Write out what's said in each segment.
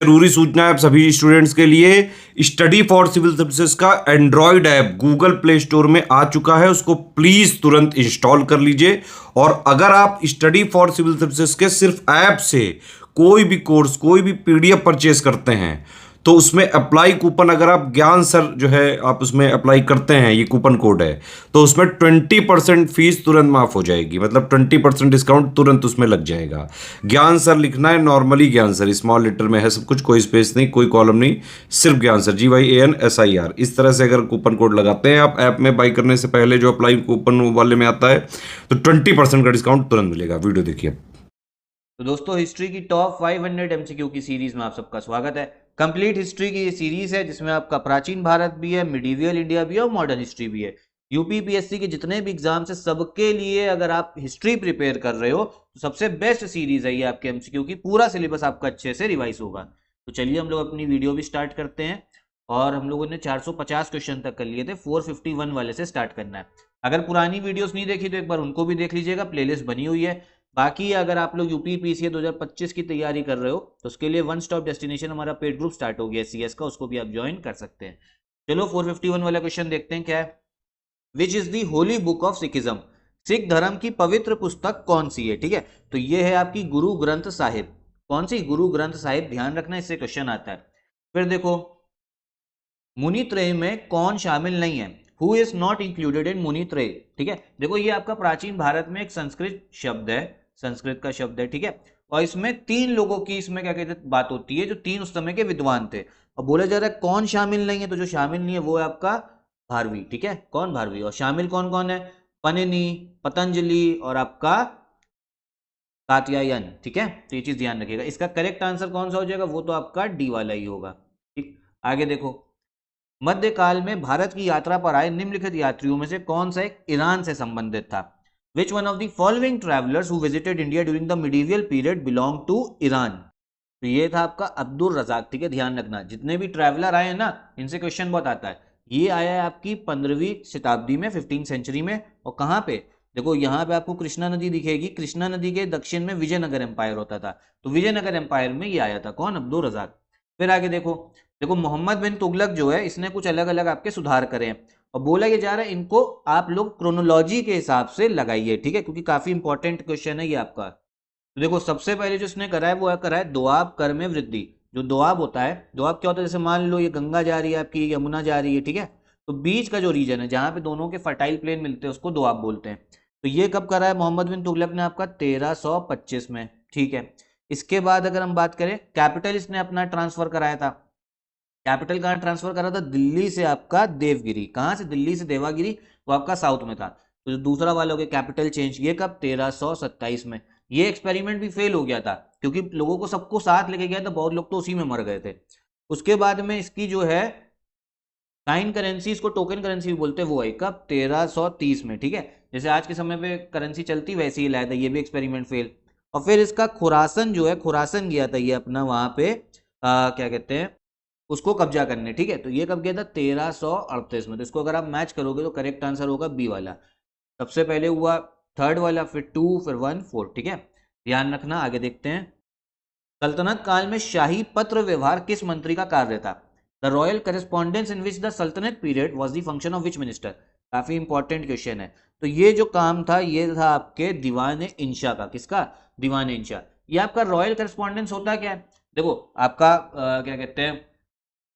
जरूरी सूचना है आप सभी स्टूडेंट्स के लिए। स्टडी फॉर सिविल सर्विसेज का Android app Google play store में आ चुका है, उसको प्लीज तुरंत इंस्टॉल कर लीजिए। और अगर आप स्टडी फॉर सिविल सर्विसेज के सिर्फ ऐप से कोई भी कोर्स, कोई भी पीडीएफ परचेज करते हैं तो उसमें अप्लाई कूपन, अगर आप ज्ञान सर जो है आप उसमें अप्लाई करते हैं, ये कूपन कोड है, तो उसमें 20% फीस तुरंत माफ हो जाएगी। मतलब 20% डिस्काउंट तुरंत उसमें लग जाएगा। ज्ञान सर लिखना है, नॉर्मली ज्ञान सर स्मॉल लेटर में है सब कुछ, कोई स्पेस नहीं, कोई कॉलम नहीं, सिर्फ ज्ञान सर GYANSIR। इस तरह से अगर कूपन कोड लगाते हैं आप ऐप में बाई करने से पहले, जो अप्लाई कूपन वाले में आता है, तो 20% का डिस्काउंट तुरंत मिलेगा। वीडियो देखिए। तो दोस्तों हिस्ट्री की टॉप 500 एमसीक्यू की सीरीज में आप सबका स्वागत है। कंप्लीट हिस्ट्री की ये सीरीज है जिसमें आपका प्राचीन भारत भी है, मिडीवियल इंडिया भी है और मॉडर्न हिस्ट्री भी है। यूपीपीएससी के जितने भी एग्जाम्स है सबके लिए अगर आप हिस्ट्री प्रिपेयर कर रहे हो तो सबसे बेस्ट सीरीज है ये आपके एमसीक्यू की। पूरा सिलेबस आपका अच्छे से रिवाइज होगा। तो चलिए हम लोग अपनी वीडियो भी स्टार्ट करते हैं। और हम लोगों ने 450 क्वेश्चन तक कर लिए थे, 451 वाले से स्टार्ट करना है। अगर पुरानी वीडियोस नहीं देखी तो एक बार उनको भी देख लीजिएगा, प्लेलिस्ट बनी हुई है। बाकी अगर आप लोग यूपीपीसीए 2025 की तैयारी कर रहे हो तो उसके लिए वन स्टॉप डेस्टिनेशन हमारा पेड ग्रुप स्टार्ट हो गया सीएस का, उसको भी आप ज्वाइन कर सकते हैं। चलो 451 वाला क्वेश्चन देखते हैं क्या है। Which is the Holi book of Sikhism? Sikh धर्म की पवित्र पुस्तक कौन सी है? ठीक है, तो ये है आपकी गुरु ग्रंथ साहिब। कौन सी? गुरु ग्रंथ साहिब। ध्यान रखना, इससे क्वेश्चन आता है। फिर देखो, मुनित्रय में कौन शामिल नहीं है? Who is not included in मुनित्रय? ठीक है, देखो ये आपका प्राचीन भारत में एक संस्कृत शब्द है, संस्कृत का शब्द है, ठीक है। और इसमें तीन लोगों की इसमें क्या कहते हैं बात होती है, जो तीन उस समय के विद्वान थे। और बोला जा रहा है कौन शामिल नहीं है, तो जो शामिल नहीं है वो है आपका भारवी। ठीक है, कौन? भारवी। और शामिल कौन कौन है? पनिनी, पतंजलि और आपका कात्यायन। ठीक है, तो ये चीज ध्यान रखिएगा। इसका करेक्ट आंसर कौन सा हो जाएगा? वो तो आपका डी वाला ही होगा। ठीक, आगे देखो। मध्यकाल में भारत की यात्रा पर आए निम्नलिखित यात्रियों में से कौन सा एक ईरान से संबंधित था? Which one of the following travellers who visited India during the medieval period belong to Iran? तो ये था आपका अब्दुल रजाक। ठीक है, ध्यान रखना, जितने भी ट्रैवलर आए हैं ना, इनसे क्वेश्चन बहुत आता है। ये आया है आपकी 15वीं शताब्दी में, 15 सेंचुरी में। और कहाँ पे? देखो यहाँ पे आपको कृष्णा नदी दिखेगी। कृष्णा नदी के दक्षिण में विजयनगर एम्पायर होता था, तो विजयनगर एम्पायर में ये आया था। कौन? अब्दुल रजाक। फिर आगे देखो, देखो मोहम्मद बिन तुगलक जो है, इसने कुछ अलग अलग आपके सुधार करे हैं। और बोला ये जा रहा है इनको आप लोग क्रोनोलॉजी के हिसाब से लगाइए। ठीक है, क्योंकि काफी इंपॉर्टेंट क्वेश्चन है ये आपका। तो देखो सबसे पहले जो इसने करा है वो करा है दोआब कर में वृद्धि। जो दोआब होता है, दोआब क्या होता है? जैसे मान लो ये गंगा जा रही है आपकी, यमुना जा रही है, ठीक है, तो बीच का जो रीजन है जहां पे दोनों के फर्टाइल प्लेन मिलते हैं उसको दोआब बोलते हैं। तो ये कब करा है मोहम्मद बिन तुगलक ने? आपका 1325 में। ठीक है, इसके बाद अगर हम बात करें, कैपिटल इसने अपना ट्रांसफर कराया था। कैपिटल कहाँ ट्रांसफर करा था? दिल्ली से आपका देवगिरी। कहाँ से? दिल्ली से देवागिरी, वो आपका साउथ में था। तो जो दूसरा वाला हो गया कैपिटल चेंज, ये कब? 1327 में। ये एक्सपेरिमेंट भी फेल हो गया था क्योंकि लोगों को सबको साथ लेके गया था, बहुत लोग तो उसी में मर गए थे। उसके बाद में इसकी जो है काइन करेंसी, इसको टोकन करेंसी भी बोलते हैं, वो है कब? 1330 में। ठीक है, जैसे आज के समय पे करेंसी चलती वैसे ही लाया था, ये भी एक्सपेरिमेंट फेल। और फिर इसका खुरासन जो है, खुरासन गया था ये अपना वहां पे क्या कहते हैं उसको कब्जा करने। ठीक है, तो ये कब गया था? 1338 में। तो इसको अगर आप मैच करोगे तो करेक्ट आंसर होगा बी वाला। सबसे पहले हुआ थर्ड वाला, फिर टू, फिर वन, फोर। ठीक है, ध्यान रखना। आगे देखते हैं। सल्तनत काल में शाही पत्र व्यवहार किस मंत्री का कार्य था? The royal correspondence in which the सल्तनत period was the function of which minister? काफी इंपॉर्टेंट क्वेश्चन है। तो ये जो काम था ये था आपके दीवान इंशा का। किसका? दीवान इंशा। ये आपका रॉयल करेस्पॉन्डेंस होता क्या है? देखो आपका क्या कहते हैं,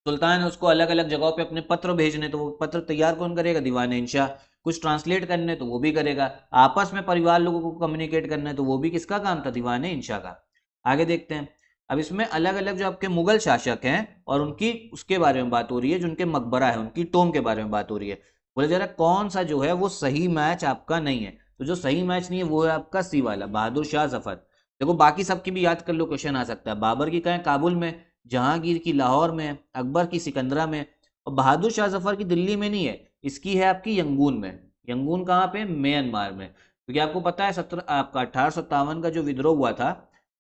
सुल्तान है, उसको अलग अलग जगहों पे अपने पत्र भेजने, तो वो पत्र तैयार कौन करेगा? दीवान इंशा। कुछ ट्रांसलेट करने तो वो भी करेगा। आपस में परिवार लोगों को कम्युनिकेट करना है तो वो भी किसका काम था? दीवान इंशा का। आगे देखते हैं। अब इसमें अलग अलग जो आपके मुगल शासक हैं और उनकी उसके बारे में बात हो रही है, जो उनके मकबरा है, उनकी टोम के बारे में बात हो रही है। बोले जरा कौन सा जो है वो सही मैच आपका नहीं है? तो जो सही मैच नहीं है वो है आपका सी वाला, बहादुर शाह जफर। देखो बाकी सबकी भी याद कर लो, क्वेश्चन आ सकता है। बाबर की कहाँ? काबुल में। जहांगीर की लाहौर में। अकबर की सिकंदरा में। और बहादुर शाह जफर की दिल्ली में नहीं है, इसकी है आपकी यंगून में। यंगून कहाँ पे? म्यांमार में। क्योंकि आपको पता है 17 आपका 1857 का जो विद्रोह हुआ था,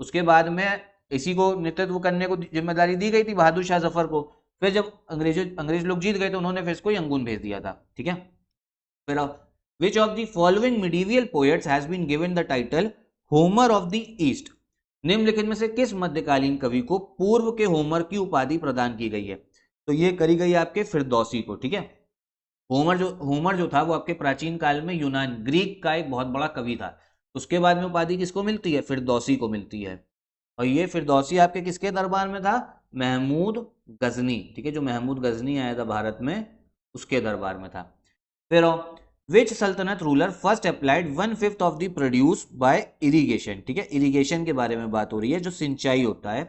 उसके बाद में इसी को नेतृत्व करने को जिम्मेदारी दी गई थी बहादुर शाह जफर को। फिर जब अंग्रेज लोग जीत गए तो उन्होंने फिर इसको यंगून भेज दिया था। ठीक है, फिर which of the following medieval poets has been given the title Homer of the East? निम्नलिखित में से किस मध्यकालीन कवि को पूर्व के होमर की उपाधि प्रदान की गई है? तो ये करी गई आपके फिरदौसी को, ठीक है। होमर जो था वो आपके प्राचीन काल में यूनान ग्रीक का एक बहुत बड़ा कवि था। उसके बाद में उपाधि किसको मिलती है? फिरदौसी को मिलती है। और ये फिरदौसी आपके किसके दरबार में था? महमूद गजनी, ठीक है, जो महमूद गजनी आया था भारत में, उसके दरबार में था। फिर विच सल्तनत ruler first applied 1/5 of the produce by irrigation, ठीक है, इरिगेशन के बारे में बात हो रही है, जो सिंचाई होता है।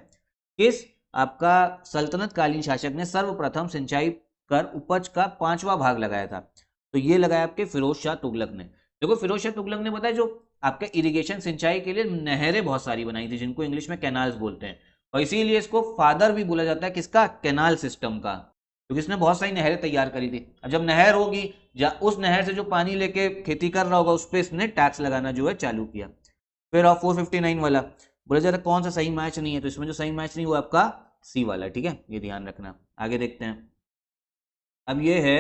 किस आपका सल्तनत कालीन शासक ने सर्वप्रथम सिंचाई कर उपज का 5वां भाग लगाया था? तो ये लगाया आपके फिरोज शाह तुगलक ने। देखो फिरोज शाह तुगलक ने बताया जो आपके इरिगेशन सिंचाई के लिए नहरें बहुत सारी बनाई थी, जिनको इंग्लिश में कैनाल्स बोलते हैं, और इसीलिए इसको फादर भी बोला जाता है किसका? कैनाल सिस्टम का, क्योंकि इसने बहुत सारी नहरें तैयार करी थी। अब जब नहर होगी, उस नहर से जो पानी लेके खेती कर रहा होगा, उस पर इसने टैक्स लगाना जो है चालू किया। फिर 459 वाला बोला जाता है कौन सा सही मैच नहीं है, तो इसमें जो सही मैच नहीं वो आपका सी वाला, ठीक है, ये ध्यान रखना। आगे देखते हैं। अब ये है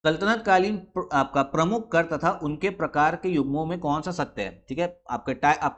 सल्तनत कालीन आपका प्रमुख कर तथा उनके प्रकार के युग्मों में कौन सा सत्य है, ठीक है। आपके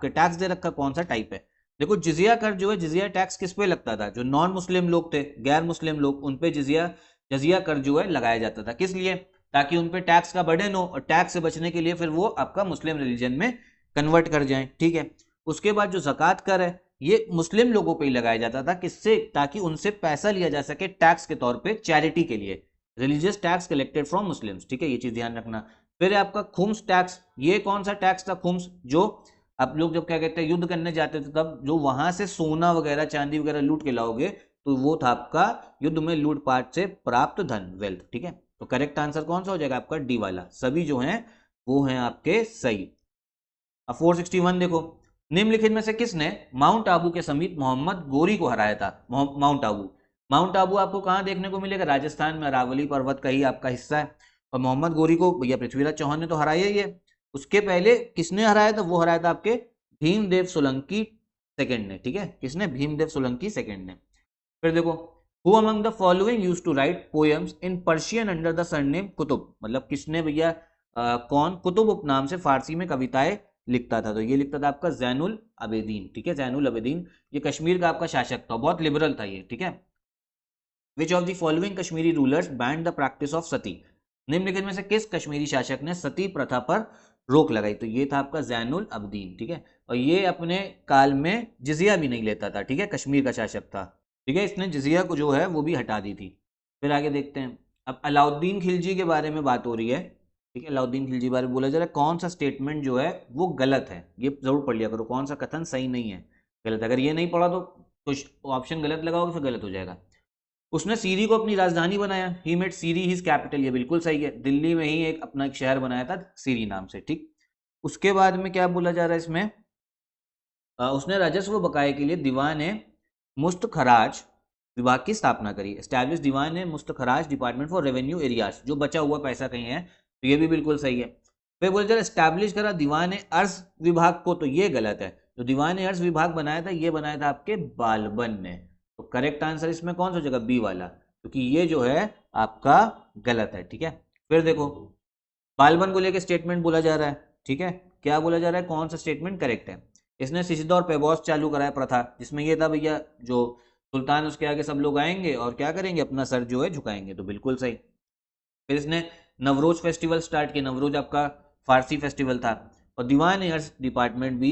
टैक्स दे रखा कौन सा टाइप है? देखो जिजिया कर जो है, जिजिया टैक्स किस पे लगता था? जो नॉन मुस्लिम लोग थे, गैर मुस्लिम लोग, उन पे जजिया कर जो है लगाया जाता था। किस लिए? ताकि उन पे टैक्स का बर्डन हो, और टैक्स से बचने के लिए फिर वो आपका मुस्लिम रिलीजन में कन्वर्ट कर जाए, ठीक है। उसके बाद जो ज़कात कर है, ये मुस्लिम लोगों पे ही लगाया जाता था। किससे? ताकि उनसे पैसा लिया जा सके टैक्स के तौर पे, चैरिटी के लिए, religious tax collected from Muslims, ठीक है, ये चीज ध्यान रखना। फिर आपका खुम्स टैक्स, ये कौन सा टैक्स था? खुम्स, जो आप लोग जब क्या कहते हैं युद्ध करने जाते थे, तब जो वहां से सोना वगैरह चांदी वगैरह लूट के लाओगे, तो वो था आपका युद्ध में लूटपाट से प्राप्त धन, वेल्थ, ठीक है। तो करेक्ट आंसर कौन सा हो जाएगा आपका? डी वाला। सभी जो हैं वो हैं आपके सही। अब 461 देखो, निम्नलिखित में से किसने माउंट आबू के समीप मोहम्मद गोरी को हराया था? माउंट आबू आपको कहां देखने को मिलेगा? राजस्थान में अरावली पर्वत का ही आपका हिस्सा है। और मोहम्मद गोरी को भैया पृथ्वीराज चौहान ने तो हराया ही है। उसके पहले किसने हराया था? वो हराया था आपके भीमदेव सोलंकी सेकंड ने, ठीक है। किसने? भीमदेव सोलंकी सेकंड ने। फिर देखो, who among the following used to write poems in Persian under the surname Qutub, मतलब किसने भैया कौन कुतुब उपनाम से फारसी में कविताएं लिखता था? तो ये लिखता था आपका जैनुल आबेदीन, ठीक है, जैनुल आबेदीन। ये कश्मीर का आपका शासक था, बहुत लिबरल था ये, ठीक है। Which of the following Kashmiri rulers banned the practice of sati, निम्नलिखित में से किस कश्मीरी शासक ने सती प्रथा पर रोक लगाई? तो ये था आपका जैनुल आबदीन, ठीक है। और ये अपने काल में जिजिया भी नहीं लेता था, ठीक है, कश्मीर का शासक था, ठीक है। इसने जिजिया को जो है वो भी हटा दी थी। फिर आगे देखते हैं। अब अलाउद्दीन खिलजी के बारे में बात हो रही है, ठीक है। अलाउद्दीन खिलजी बारे में बोला जा रहा है कौन सा स्टेटमेंट जो है वो गलत है, ये जरूर पढ़ लिया करो, कौन सा कथन सही नहीं है, गलत। अगर ये नहीं पढ़ा तो ऑप्शन गलत लगाओगे फिर गलत हो जाएगा। उसने सीरी को अपनी राजधानी बनाया, he made Siri his capital, ये बिल्कुल सही है। दिल्ली में ही अपना एक शहर बनाया था सीरी नाम से, ठीक। उसके बाद में क्या बोला जा रहा है इसमें? उसने राजस्व बकाये के लिए दीवान मुस्तखराज विभाग की स्थापना करी, establish Diwan Mustakhraj department for revenue areas, जो बचा हुआ पैसा कहीं है, तो ये भी बिल्कुल सही है। फिर बोला जा रहा है एस्टैब्लिश करा दीवान अर्ज विभाग को, तो ये गलत है। जो दीवान अर्ज विभाग बनाया था, ये बनाया था आपके बालबन ने। तो करेक्ट आंसर इसमें कौन सा हो जाएगा? बी वाला, क्योंकि ये जो है आपका गलत है, ठीक है। फिर देखो, बालबन को लेकर स्टेटमेंट बोला जा रहा है, ठीक है, क्या बोला जा रहा है, कौन सा स्टेटमेंट करेक्ट है? इसने सिजदा और पेबॉस चालू कराया प्रथा, जिसमें ये था भैया जो सुल्तान उसके आगे सब लोग आएंगे और क्या करेंगे, अपना सर जो है झुकाएंगे, तो बिल्कुल सही। फिर इसने नवरोज फेस्टिवल स्टार्ट किया, नवरोज आपका फारसी फेस्टिवल था। और दीवान एयर्स डिपार्टमेंट भी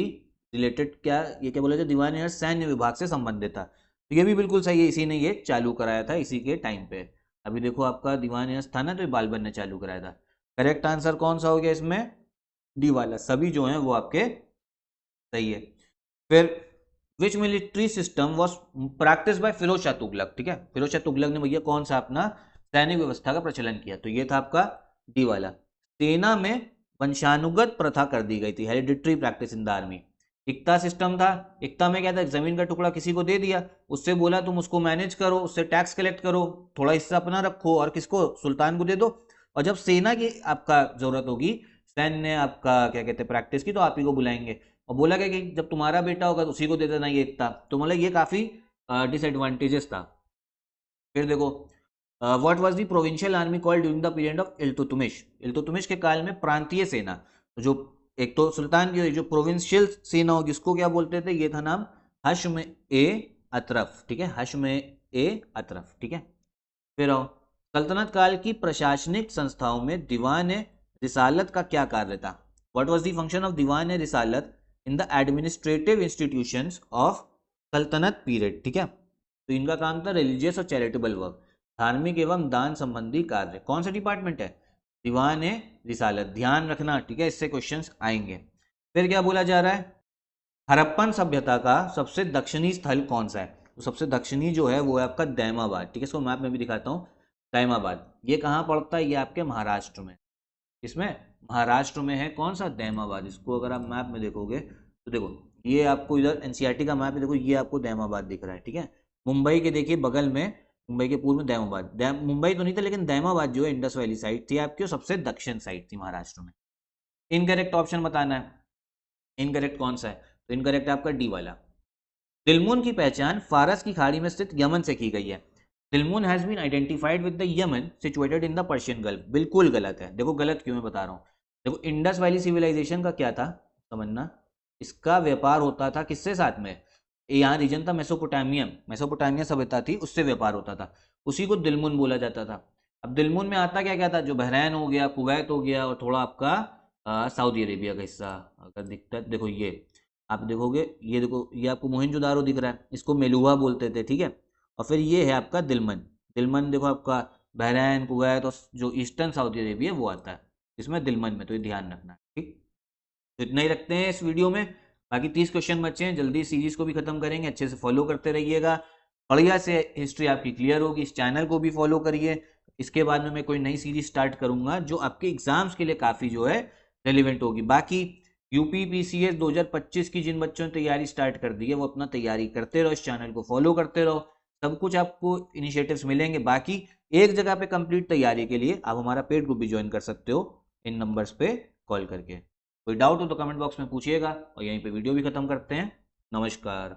रिलेटेड, क्या ये क्या बोला जाए, दीवान एयर्स सैन्य विभाग से संबंधित था, तो ये भी बिल्कुल सही है, इसी ने ये चालू कराया था इसी के टाइम पे। अभी देखो आपका दीवान एयर्स था ना, तो ये बालबन ने चालू कराया था। करेक्ट आंसर कौन सा हो गया इसमें? डी वाला। सभी जो हैं वो आपके सही है। फिर which military system was practice by Firoz Shah Tughlaq, ठीक है, फिरोज शाह तुगलक ने भैया कौन सा अपना सैनिक व्यवस्था का प्रचलन किया? तो ये था आपका डी वाला। सेना में वंशानुगत प्रथा कर दी गई थी, hereditary practice in the army. इक्ता सिस्टम था, इक्ता में क्या था, जमीन का टुकड़ा किसी को दे दिया, उससे बोला तुम उसको मैनेज करो, उससे टैक्स कलेक्ट करो, थोड़ा हिस्सा अपना रखो, और किसको, सुल्तान को दे दो। और जब सेना की आपका जरूरत होगी, सैन्य आपका क्या कहते हैं प्रैक्टिस की, तो आप ही को बुलाएंगे। और बोला गया कि जब तुम्हारा बेटा होगा तो उसी को दे देना ये एकता, तो मतलब ये काफी डिसएडवांटेजेस था। फिर देखो, what was the provincial army called during the period of Iltutmish, Iltutmish के काल में प्रांतीय सेना, जो एक तो सुल्तान की जो प्रोविंशियल सेना होगी उसको क्या बोलते थे, ये था नाम हश्म ए अतरफ, ठीक है, हश्म ए अतरफ, ठीक है। फिर आओ, सल्तनत काल की प्रशासनिक संस्थाओं में दीवान रिसालत का क्या कार्य था? What was the function of Diwan Risalat in the administrative institutions of सल्तनत पीरियड, ठीक है। तो इनका काम था रिलीजियस और चैरिटेबल वर्क, धार्मिक एवं दान संबंधी कार्य। कौन सा डिपार्टमेंट है? दीवान रिसालत, ध्यान रखना, ठीक है, इससे क्वेश्चंस आएंगे। फिर क्या बोला जा रहा है? हड़प्पन सभ्यता का सबसे दक्षिणी स्थल कौन सा है? तो सबसे दक्षिणी जो है वो है आपका दैमाबाद, ठीक है, इसको मैप में भी दिखाता हूँ। दैमाबाद ये कहाँ पड़ता है? ये आपके महाराष्ट्र में। इसमें महाराष्ट्र में है कौन सा? दैमाबाद। इसको अगर आप मैप में देखोगे तो देखो, ये आपको इधर एनसीईआरटी का मैप है, देखो ये आपको दैमाबाद दिख रहा है, ठीक है। मुंबई के देखिए बगल में, मुंबई के पूर्व में दैमाबाद, मुंबई तो नहीं था लेकिन दैमाबाद जो है इंडस वैली साइड थी आपकी, सबसे दक्षिण साइड थी महाराष्ट्र में। इनकरेक्ट ऑप्शन बताना है, इनकरेक्ट कौन सा है? तो इनकरेक्ट है आपका डी वाला। दिलमुन की पहचान फारस की खाड़ी में स्थित यमन से की गई है। Dilmun has been identified with the Yemen situated in the Persian Gulf. बिल्कुल गलत है। देखो गलत क्यों मैं बता रहा हूँ। देखो इंडस वैली सिविलाइजेशन का क्या था समझना, इसका व्यापार होता था किससे साथ में? यहाँ रीजन था मेसोपोटामियम, मेसोपोटामिया सभ्यता थी, उससे व्यापार होता था, उसी को दिलमुन बोला जाता था। अब दिलमुन में आता क्या क्या था? जो बहरैन हो गया, कुवैत हो गया, और थोड़ा आपका सऊदी अरेबिया का हिस्सा अगर दिखता है, देखो ये आप देखोगे, ये देखो ये आपको मोहनजोदारो दिख रहा है, इसको मेलुआ बोलते थे, ठीक है। और फिर ये है आपका दिलमन, दिलमन देखो आपका बहरैन, कुवैत और जो ईस्टर्न सऊदी अरेबिया वो आता है इसमें दिलमन में, तो ये ध्यान रखना, ठीक। तो इतना ही रखते हैं इस वीडियो में, बाकी 30 क्वेश्चन बचे हैं, जल्दी सीरीज को भी खत्म करेंगे, अच्छे से फॉलो करते रहिएगा, बढ़िया से हिस्ट्री आपकी क्लियर होगी। इस चैनल को भी फॉलो करिए, इसके बाद में मैं कोई नई सीरीज स्टार्ट करूंगा जो आपके एग्जाम्स के लिए काफ़ी जो है रेलिवेंट होगी। बाकी यूपी पीसीएस 2025 की जिन बच्चों ने तैयारी स्टार्ट कर दी है वो अपना तैयारी करते रहो, इस चैनल को फॉलो करते रहो, सब कुछ आपको इनिशिएटिव्स मिलेंगे। बाकी एक जगह पे कंप्लीट तैयारी के लिए आप हमारा पेड ग्रुप भी ज्वाइन कर सकते हो इन नंबर्स पे कॉल करके। कोई डाउट हो तो कमेंट बॉक्स में पूछिएगा, और यहीं पे वीडियो भी खत्म करते हैं। नमस्कार।